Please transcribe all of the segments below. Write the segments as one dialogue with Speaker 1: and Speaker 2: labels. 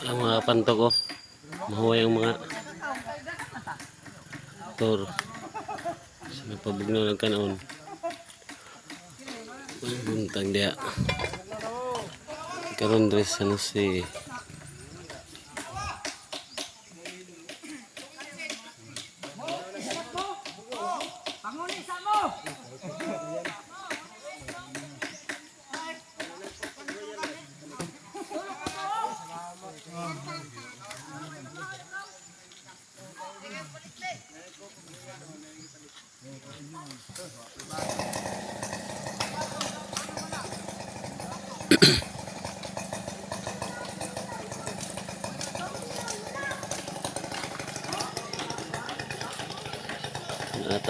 Speaker 1: Ang mga panto ko, mahuway ang mga tor sa napabugnaw ng kanaon. Buntang dia karon dress ano si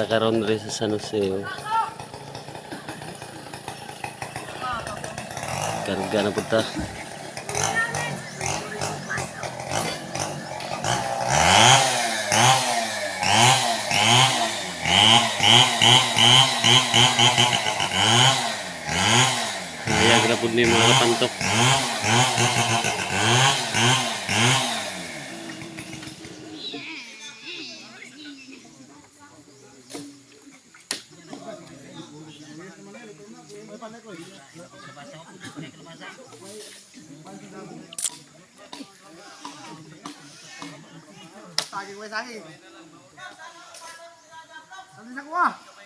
Speaker 1: ata karon dress sa San Jose. Karga na punta. Hayag na po ni mga pantok.
Speaker 2: Saging. Ano sa kuha?